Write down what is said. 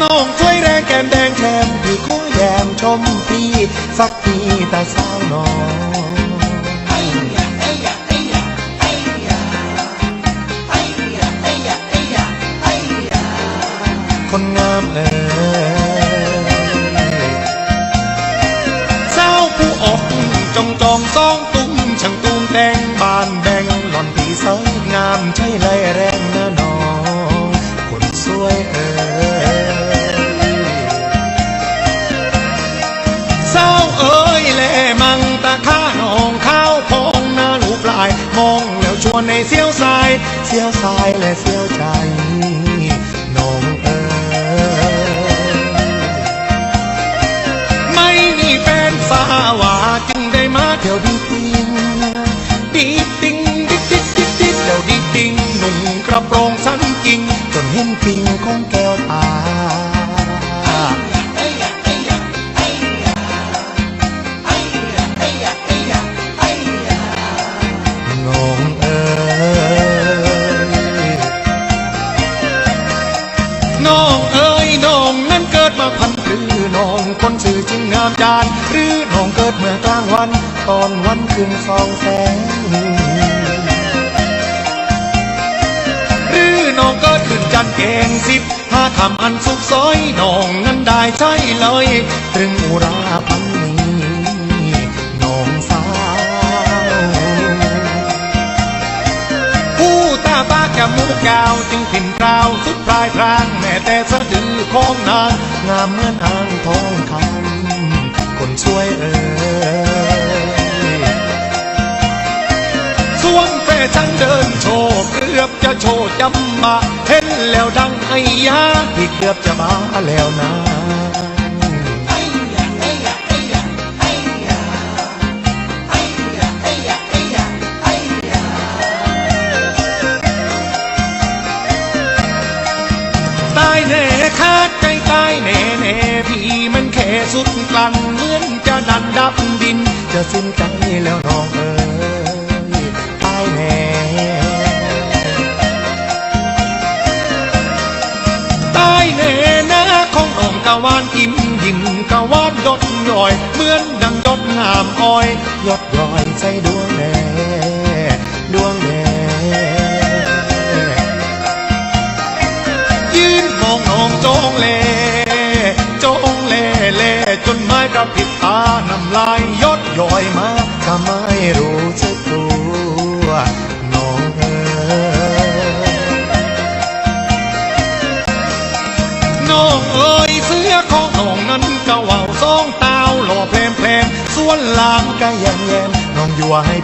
น้องช่วยแรงแก้มแดงแถมพี่ขอแยมชมพี่สักทีแต่สาวน้องคนงามสาวผู้อกจองซองตุ้มช่างตุ้มแดงบานแดงหล่อนพี่สวยงามใช่เลยแรงนะน้องคนสวยสาวเอ๋ยแลมังตาข้าน้องข้าวพองหน้าลูกลายมองแล้วชวนในเสี้ยวสายและเสี้ยวใจน้องไม่มีแฟนสาวาจึงได้มาเที่ยวดิติงเดี๋ยวดิติงหนุ่มกระโปรงสั้นกิ่งจนเห็นปิงของแก้วตาน้องน้องนั้นเกิดมาพันหรือน้องคนสื่อจึงงามจานหรือน้องเกิดเมื่อกลางวันตอนวันคืนส่องแสงหรือน้องเกิดขึ้นจันทร์แกง10ถ้าทำอันสุกซอยน้องนั้นได้ใช่เลยตรึงอุราพันนี้น้องสาวผู้ตาบ้าจมูกยาวจึงถิ่นกราวสุดปลายพรางแม้แต่สะดือของนางงามเหมือนอ่างทองคำคนช่วยส่วนแฟชั่นเดินโชว์เกือบจะโชว์จำมาเห็นแล้วดังไอ้ยาที่เกือบจะมาแล้วนะตายแน่คาดใจตายแน่พี่มันแค่สุดกลั้นเหมือนจะดันดับดินจะสิ้นใจแล้วน้องตายแน่ตายแน่นะของน้องกะวานอิ่มยิ่งกะวานดดย่อยเหมือนดังดดงามอ้อยยดย่อยใจดวงแน่ยืนมองน้องจ้องเล่จนไม้กระพริบตาน้ำลายยดย่อยมาก็ไม่รู้สึกตัวน้องน้องเอ๋ยเสื้อของน้องนั้นก็ว่าวซองตาวหล่อแพรมส่วนหลังก็แยมน้องยั่วให้